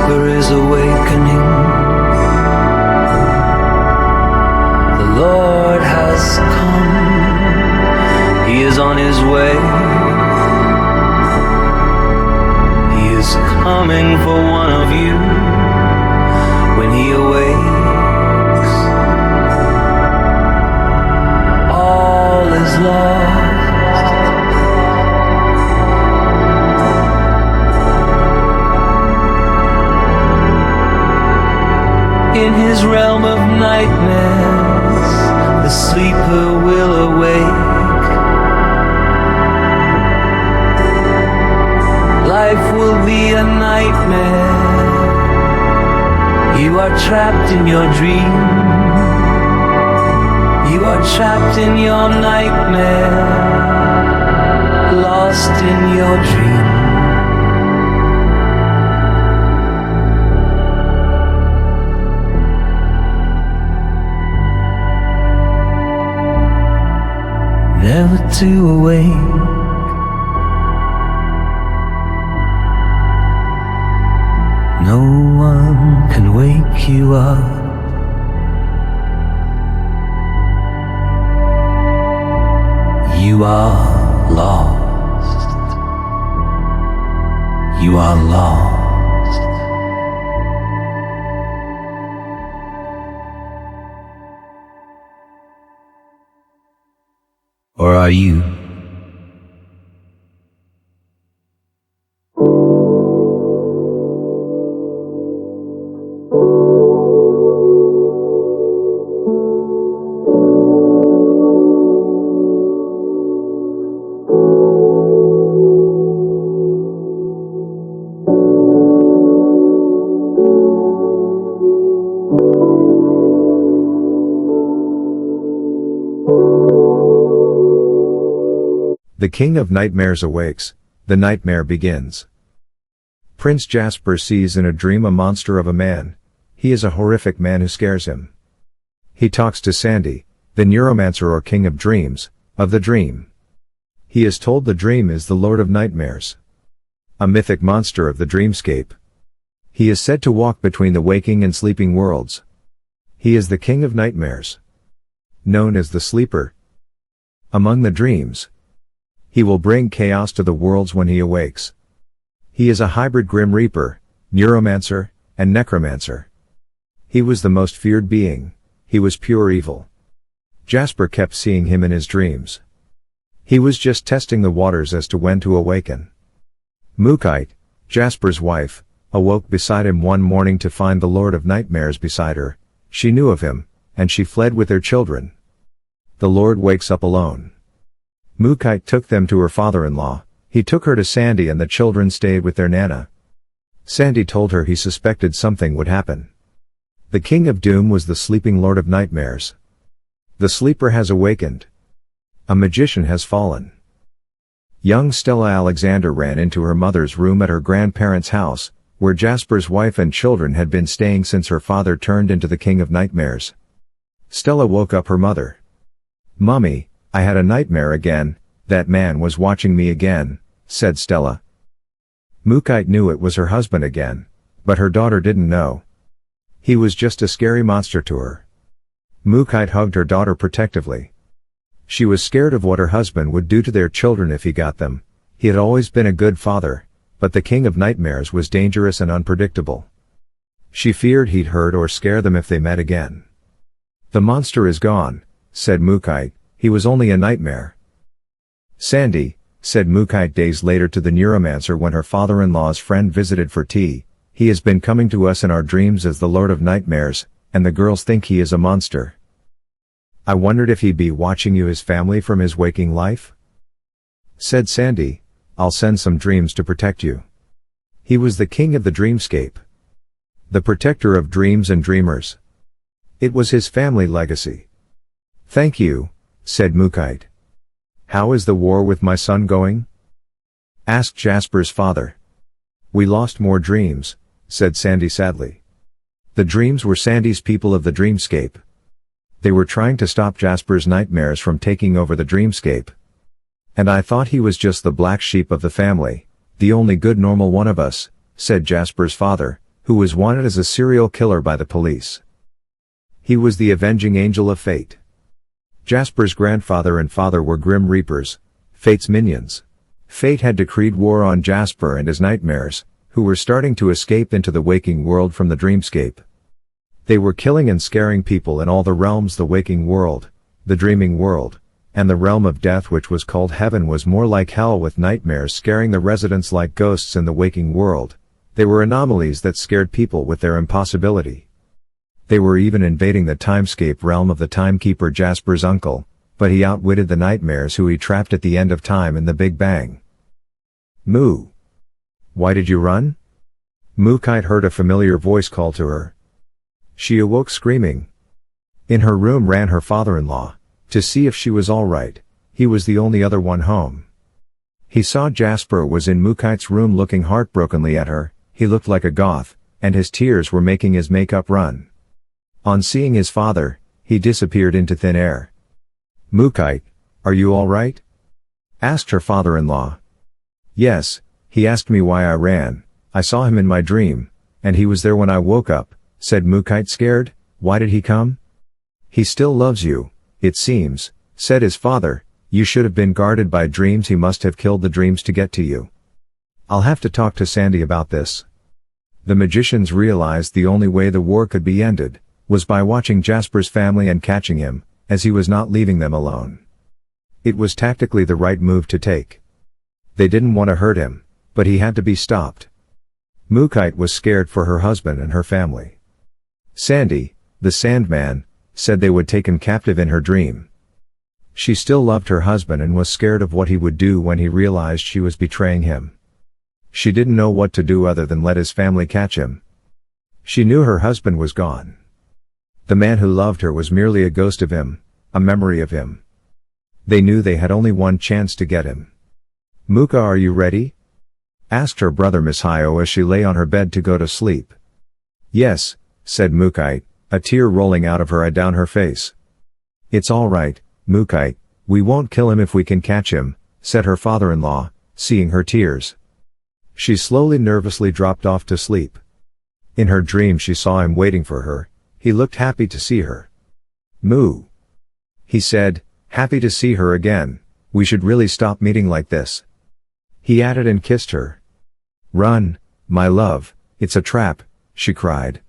sleeper is awakening. The Lord has come. He is on his way. He is coming for one of you when he awakes. All is lost. In his realm of nightmares, the sleeper will awake. Life will be a nightmare. You are trapped in your dream. You are trapped in your nightmare, lost in your dream. Never to awake. No one can wake you up. You are lost. You are lost. Or are you? The King of Nightmares awakes, the nightmare begins. Prince Jasper sees in a dream a monster of a man. He is a horrific man who scares him. He talks to Sandy, the Neuromancer or King of Dreams, of the dream. He is told the dream is the Lord of Nightmares, a mythic monster of the dreamscape. He is said to walk between the waking and sleeping worlds. He is the King of Nightmares, known as the Sleeper. Among the dreams, he will bring chaos to the worlds when he awakes. He is a hybrid Grim Reaper, Neuromancer, and Necromancer. He was the most feared being. He was pure evil. Jasper kept seeing him in his dreams. He was just testing the waters as to when to awaken. Mukite, Jasper's wife, awoke beside him one morning to find the Lord of Nightmares beside her. She knew of him, and she fled with their children. The Lord wakes up alone. Mukite took them to her father-in-law. He took her to Sandy and the children stayed with their nana. Sandy told her he suspected something would happen. The King of Doom was the sleeping Lord of Nightmares. The Sleeper has awakened. A magician has fallen. Young Stella Alexander ran into her mother's room at her grandparents' house, where Jasper's wife and children had been staying since her father turned into the King of Nightmares. Stella woke up her mother. "Mummy, I had a nightmare again. That man was watching me again," said Stella. Mukite knew it was her husband again, but her daughter didn't know. He was just a scary monster to her. Mukite hugged her daughter protectively. She was scared of what her husband would do to their children if he got them. He had always been a good father, but the King of Nightmares was dangerous and unpredictable. She feared he'd hurt or scare them if they met again. "The monster is gone," said Mukite. "He was only a nightmare." "Sandy," said Mukite days later to the Neuromancer when her father-in-law's friend visited for tea, "he has been coming to us in our dreams as the Lord of Nightmares, and the girls think he is a monster. I wondered if he'd be watching you his family from his waking life?" Said Sandy, "I'll send some dreams to protect you." He was the king of the dreamscape, the protector of dreams and dreamers. It was his family legacy. "Thank you," said Mukite. "How is the war with my son going?" asked Jasper's father. "We lost more dreams," said Sandy sadly. The dreams were Sandy's people of the dreamscape. They were trying to stop Jasper's nightmares from taking over the dreamscape. "And I thought he was just the black sheep of the family, the only good normal one of us," said Jasper's father, who was wanted as a serial killer by the police. He was the avenging angel of fate. Jasper's grandfather and father were Grim Reapers, Fate's minions. Fate had decreed war on Jasper and his nightmares, who were starting to escape into the waking world from the dreamscape. They were killing and scaring people in all the realms. The waking world, the dreaming world, and the realm of death, which was called heaven, was more like hell, with nightmares scaring the residents like ghosts in the waking world. They were anomalies that scared people with their impossibility. They were even invading the timescape realm of the timekeeper, Jasper's uncle, but he outwitted the nightmares who he trapped at the end of time in the Big Bang. Moo! Why did you run? Mookite heard a familiar voice call to her. She awoke screaming. In her room ran her father-in-law, to see if she was all right. He was the only other one home. He saw Jasper was in Mookite's room looking heartbrokenly at her. He looked like a goth, and his tears were making his makeup run. On seeing his father, he disappeared into thin air. Mookite, are you all right? Asked her father-in-law. Yes, he asked me why I ran. I saw him in my dream, and he was there when I woke up, said Mookite, scared. Why did he come? He still loves you, it seems, said his father. You should have been guarded by dreams. He must have killed the dreams to get to you. I'll have to talk to Sandy about this. The magicians realized the only way the war could be ended was by watching Jasper's family and catching him, as he was not leaving them alone. It was tactically the right move to take. They didn't want to hurt him, but he had to be stopped. Mookite was scared for her husband and her family. Sandy, the Sandman, said they would take him captive in her dream. She still loved her husband and was scared of what he would do when he realized she was betraying him. She didn't know what to do other than let his family catch him. She knew her husband was gone. The man who loved her was merely a ghost of him, a memory of him. They knew they had only one chance to get him. Mooka, are you ready? Asked her brother Mishio as she lay on her bed to go to sleep. Yes, said Mookite, a tear rolling out of her eye down her face. It's all right, Mookite, we won't kill him if we can catch him, said her father-in-law, seeing her tears. She slowly nervously dropped off to sleep. In her dream she saw him waiting for her. He looked happy to see her. Moo! He said, happy to see her again. We should really stop meeting like this. He added and kissed her. Run, my love, it's a trap, she cried.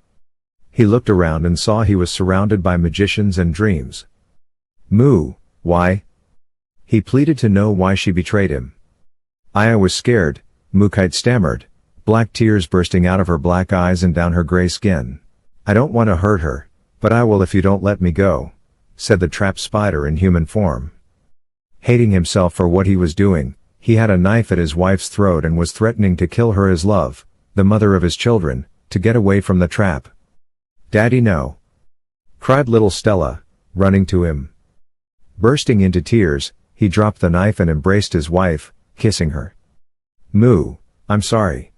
He looked around and saw he was surrounded by magicians and dreams. Moo, why? He pleaded to know why she betrayed him. I was scared, Mookite stammered, black tears bursting out of her black eyes and down her gray skin. I don't want to hurt her, but I will if you don't let me go, said the trapped spider in human form. Hating himself for what he was doing, he had a knife at his wife's throat and was threatening to kill her, his love, the mother of his children, to get away from the trap. Daddy, no! Cried little Stella, running to him. Bursting into tears, he dropped the knife and embraced his wife, kissing her. Moo, I'm sorry,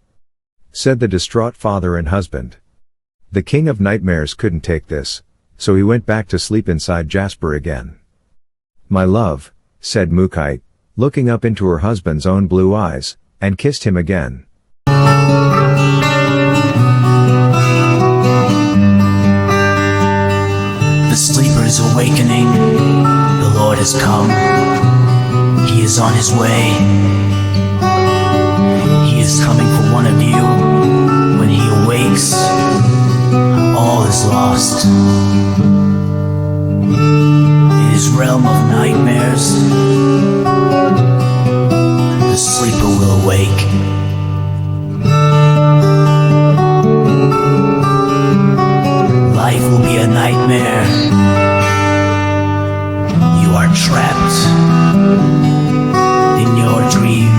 said the distraught father and husband. The king of nightmares couldn't take this, so he went back to sleep inside Jasper again. My love, said Mookite, looking up into her husband's own blue eyes, and kissed him again. The sleeper is awakening, the Lord has come, He is on His way. He is coming for one of you. When He awakes, all is lost. In His realm of nightmares, the sleeper will awake. Life will be a nightmare. You are trapped in your dream.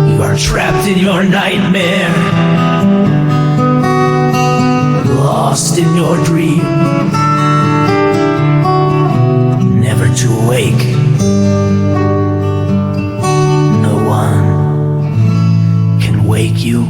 You are trapped in your nightmare. Lost in your dream. Never to awake. No one can wake you.